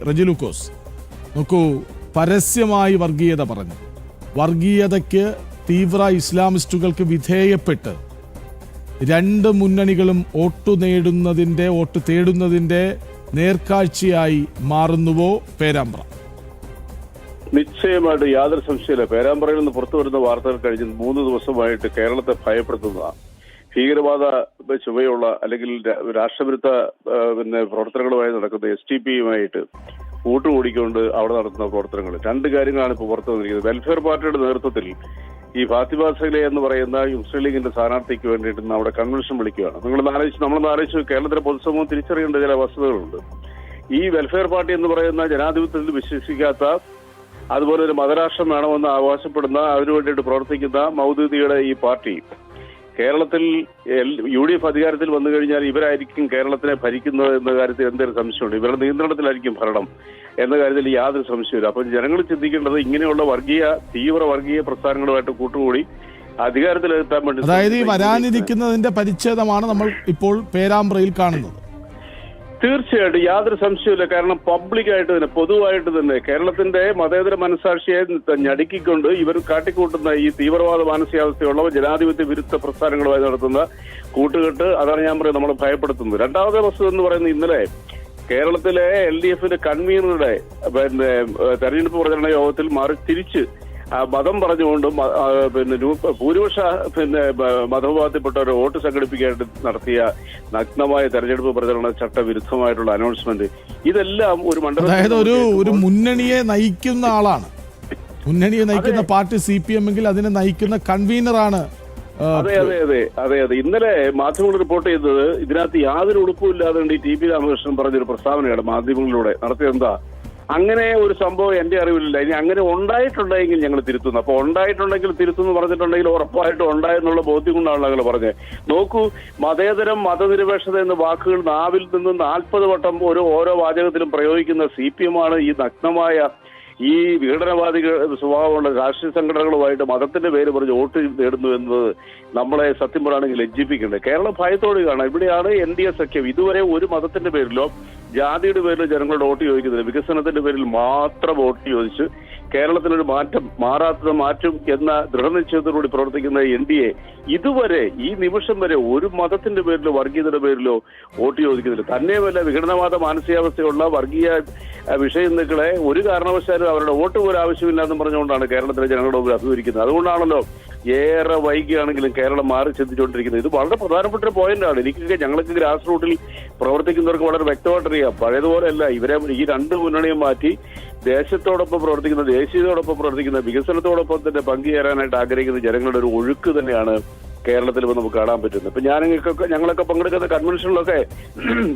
റെജി ലൂക്കോസ്, നോക്കൂ, പരസ്യമായി വർഗീയത പറഞ്ഞു, വർഗീയതയ്ക്ക് തീവ്ര ഇസ്ലാമിസ്റ്റുകൾക്ക് വിധേയപ്പെട്ട് രണ്ട് മുന്നണികളും വോട്ട് തേടുന്നതിന്റെ നേർക്കാഴ്ചയായി മാറുന്നുവോ പേരാമ്പ്ര? നിശ്ചയമായിട്ട് യാതൊരു സംശയമില്ല. പേരാമ്പ്രയിൽ നിന്ന് പുറത്തു വരുന്ന വാർത്തകൾ കഴിഞ്ഞ 3 ദിവസമായിട്ട് കേരളത്തെ ഭയപ്പെടുത്തുന്നതാണ്. ഭീകരവാദ ചുവയുള്ള അല്ലെങ്കിൽ രാഷ്ട്രവിരുദ്ധ പ്രവർത്തനങ്ങളുമായി നടക്കുന്ന STPയുമായിട്ട് കൂട്ടുകൂടിക്കൊണ്ട് അവിടെ നടത്തുന്ന പ്രവർത്തനങ്ങൾ. 2 കാര്യങ്ങളാണ് ഇപ്പോൾ പുറത്തു വന്നിരിക്കുന്നത്. വെൽഫെയർ പാർട്ടിയുടെ നേതൃത്വത്തിൽ ഈ ഫാത്തിമ സൈലെ എന്ന് പറയുന്ന മുസ്ലിം ലീഗിന്റെ സ്ഥാനാർത്ഥിക്ക് വേണ്ടിയിട്ട് അവിടെ കൺവെൻഷൻ വിളിക്കുകയാണ്. നമ്മളൊന്ന് ആലോചിച്ചു, കേരളത്തിലെ പൊതുസമൂഹം തിരിച്ചറിയേണ്ട ചില വസ്തുതകളുണ്ട്. ഈ വെൽഫെയർ പാർട്ടി എന്ന് പറയുന്ന ജനാധിപത്യത്തിൽ വിശ്വസിക്കാത്ത, അതുപോലെ ഒരു മതരാഷ്ട്രം വേണമെന്ന് അവകാശപ്പെടുന്ന, അതിനുവേണ്ടിയിട്ട് പ്രവർത്തിക്കുന്ന മൗദൂദിയുടെ ഈ പാർട്ടി കേരളത്തിൽ UDF അധികാരത്തിൽ വന്നു കഴിഞ്ഞാൽ ഇവരായിരിക്കും കേരളത്തിനെ ഭരിക്കുന്നത് എന്ന കാര്യത്തിൽ എന്തൊരു സംശയമുണ്ട്. ഇവരുടെ നിയന്ത്രണത്തിലായിരിക്കും ഭരണം എന്ന കാര്യത്തിൽ യാതൊരു സംശയമില്ല. അപ്പോൾ ജനങ്ങൾ ചിന്തിക്കേണ്ടത് ഇങ്ങനെയുള്ള തീവ്ര വർഗീയ പ്രസ്ഥാനങ്ങളുമായിട്ട് കൂട്ടുകൂടി അധികാരത്തിലെത്താൻ വേണ്ടി, അതായത് ഈ വരാനിരിക്കുന്നതിന്റെ പരിച്ഛേദമാണ് നമ്മൾ ഇപ്പോൾ പേരാമ്പ്രയിൽ കാണുന്നത്. തീർച്ചയായിട്ടും യാതൊരു സംശയമില്ല. കാരണം പബ്ലിക്കായിട്ട് തന്നെ, പൊതുവായിട്ട് തന്നെ കേരളത്തിന്റെ മതേതര മനസ്സാക്ഷിയെ ഞടുക്കിക്കൊണ്ട് ഇവർ കാട്ടിക്കൂട്ടുന്ന ഈ തീവ്രവാദ മാനസികാവസ്ഥയുള്ളവർ ജനാധിപത്യ വിരുദ്ധ പ്രസ്ഥാനങ്ങളുമായി നടത്തുന്ന കൂട്ടുകെട്ട്, അതാണ് ഞാൻ പറയുന്നത്, നമ്മൾ ഭയപ്പെടുത്തുന്നത്. രണ്ടാമത്തെ വസ്തുത എന്ന് പറയുന്നത്, ഇന്നലെ കേരളത്തിലെ LDFന്റെ കൺവീനറുടെ തെരഞ്ഞെടുപ്പ് പ്രചരണ യോഗത്തിൽ തിരിച്ച് മതം പറഞ്ഞുകൊണ്ടും ഭൂരിപക്ഷ മതവിഭാഗത്തിൽപ്പെട്ട ഒരു വോട്ട് സംഘടിപ്പിക്കാനായിട്ട് നടത്തിയ നഗ്നമായ തെരഞ്ഞെടുപ്പ് പ്രചരണ ചട്ടവിരുദ്ധമായിട്ടുള്ള അനൗൺസ്മെന്റ്, ഇതെല്ലാം ഒരു അതായത് ഒരു മുന്നണിയെ നയിക്കുന്ന ആളാണ്, മുന്നണിയെ നയിക്കുന്ന പാർട്ടി CPM എങ്കിൽ അതിനെ നയിക്കുന്ന കൺവീനറാണ്. അതെ. ഇന്നലെ മാധ്യമങ്ങൾ റിപ്പോർട്ട് ചെയ്തത് ഇതിനകത്ത് യാതൊരു ഉടുപ്പുമില്ലാതെ TP രാമകൃഷ്ണൻ പറഞ്ഞൊരു പ്രസ്താവനയാണ് മാധ്യമങ്ങളിലൂടെ നടത്തിയത്. എന്താ, അങ്ങനെ ഒരു സംഭവം എന്റെ അറിവിലില്ല. ഇനി അങ്ങനെ ഉണ്ടായിട്ടുണ്ടെങ്കിൽ ഞങ്ങൾ തിരുത്തുന്നു. അപ്പൊ ഉണ്ടായിട്ടുണ്ടെങ്കിൽ തിരുത്തുന്നു പറഞ്ഞിട്ടുണ്ടെങ്കിൽ ഉറപ്പായിട്ടും ഉണ്ടായെന്നുള്ള ബോധ്യം കൊണ്ടാണ് ഞങ്ങൾ പറഞ്ഞത്. നോക്കൂ, മതേതരം, മതനിരപേക്ഷത എന്ന വാക്കുകൾ നാവിൽ നിന്ന് 40 വട്ടം ഓരോ വാചകത്തിലും പ്രയോഗിക്കുന്ന CPM ആണ് ഈ നഗ്നമായ ഈ വിഘടനവാദികൾ സ്വഭാവമുള്ള രാഷ്ട്രീയ സംഘടനകളുമായിട്ട് മതത്തിന്റെ പേര് പറഞ്ഞ് വോട്ട് നേടുന്നു എന്നത് നമ്മളെ സത്യം പറയുകയാണെങ്കിൽ ലജ്ജിപ്പിക്കേണ്ടത്. കേരളം ഭയത്തോട് കാണാം. ഇവിടെയാണ് NDA സഖ്യം ഇതുവരെ ഒരു മതത്തിന്റെ പേരിലോ ജാതിയുടെ പേരിലോ ജനങ്ങളുടെ വോട്ട് ചോദിക്കുന്നില്ല. വികസനത്തിന്റെ പേരിൽ മാത്രം വോട്ട് ചോദിച്ച് കേരളത്തിനൊരു മാറാത്തത് മാറ്റും എന്ന ദൃഢനിശ്ചയത്തോടുകൂടി പ്രവർത്തിക്കുന്ന NDA ഇതുവരെ ഈ നിമിഷം വരെ ഒരു മതത്തിന്റെ പേരിലോ വർഗീയതയുടെ പേരിലോ വോട്ട് ചോദിക്കുന്നില്ല. തന്നെയുമല്ല, വിഘടനവാദ മാനസികാവസ്ഥയുള്ള വർഗീയ വിഷയങ്ങളെ ഒരു കാരണവശാലും അവരുടെ വോട്ട് പോലും ആവശ്യമില്ലാന്ന് പറഞ്ഞുകൊണ്ടാണ് കേരളത്തിലെ ജനങ്ങളുടെ മുമ്പിൽ അഭിമുഖീകരിക്കുന്നത്. അതുകൊണ്ടാണല്ലോ ഏറെ വൈകിയാണെങ്കിലും കേരളം മാറി ചിന്തിച്ചുകൊണ്ടിരിക്കുന്നത്. ഇത് വളരെ പ്രധാനപ്പെട്ട ഒരു പോയിന്റാണ്. ഞങ്ങൾക്ക് ഗ്രാസ് റൂട്ടിൽ പ്രവർത്തിക്കുന്നവർക്ക് വളരെ വ്യക്തമായിട്ടറിയാം. പഴയതുപോലെയല്ല, ഇവരെ ഈ 2 മുന്നണിയും മാറ്റി ദേശത്തോടൊപ്പം പ്രവർത്തിക്കുന്ന, ദേശീയതയോടൊപ്പം പ്രവർത്തിക്കുന്ന, വികസനത്തോടൊപ്പം തന്നെ പങ്കുചേരാനായിട്ട് ആഗ്രഹിക്കുന്ന ജനങ്ങളുടെ ഒരു ഒഴുക്ക് തന്നെയാണ് കേരളത്തിൽ ഇപ്പോൾ നമുക്ക് കാണാൻ പറ്റുന്നത്. ഇപ്പൊ ഞങ്ങളൊക്കെ പങ്കെടുക്കുന്ന കൺവെൻഷനിലൊക്കെ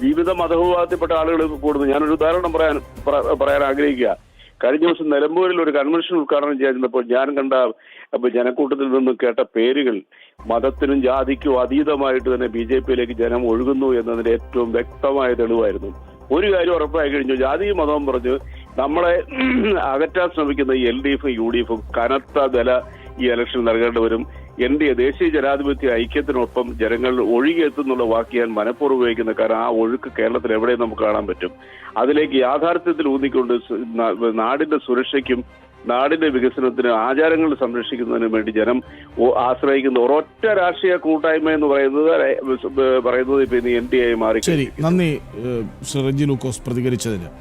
വിവിധ മതവിഭാഗത്തിൽപ്പെട്ട ആളുകൾ കൂടുന്നു. ഞാനൊരു ഉദാഹരണം പറയാൻ ആഗ്രഹിക്കുക. കഴിഞ്ഞ ദിവസം നിലമ്പൂരിൽ ഒരു കൺവെൻഷൻ ഉദ്ഘാടനം ചെയ്യുന്നപ്പോൾ ഞാൻ കണ്ട ജനക്കൂട്ടത്തിൽ നിന്നും കേട്ട പേരുകൾ മതത്തിനും ജാതിക്കും അതീതമായിട്ട് തന്നെ BJPയിലേക്ക് ജനം ഒഴുകുന്നു എന്നതിന്റെ ഏറ്റവും വ്യക്തമായ തെളിവായിരുന്നു. ഒരു കാര്യം ഉറപ്പായി കഴിഞ്ഞു, ജാതിയും മതവും പറഞ്ഞ് നമ്മളെ അകറ്റാൻ ശ്രമിക്കുന്ന ഈ LDF UDF കനത്ത വില ഈ ഇലക്ഷൻ നൽകേണ്ടി വരും. NDA ദേശീയ ജനാധിപത്യ ഐക്യത്തിനൊപ്പം ജനങ്ങൾ ഒഴുകിയെത്തുന്നുള്ള വാക്ക് ഞാൻ മനഃപൂർവ്വം ഉപയോഗിക്കുന്ന, കാരണം ആ ഒഴുക്ക് കേരളത്തിൽ എവിടെയും നമുക്ക് കാണാൻ പറ്റും. അതിലേക്ക് യാഥാർത്ഥ്യത്തിൽ ഊന്നിക്കൊണ്ട് നാടിന്റെ സുരക്ഷയ്ക്കും നാടിന്റെ വികസനത്തിന്, ആചാരങ്ങൾ സംരക്ഷിക്കുന്നതിനും വേണ്ടി ജനം ആശ്രയിക്കുന്ന ഒരൊറ്റ രാഷ്ട്രീയ കൂട്ടായ്മ എന്ന് പറയുന്നത് ഇപ്പൊ ഇന്ന് NDA മാറി. ശരി, നന്ദി റെജി ലൂക്കോസ് പ്രതികരിച്ചതിന്.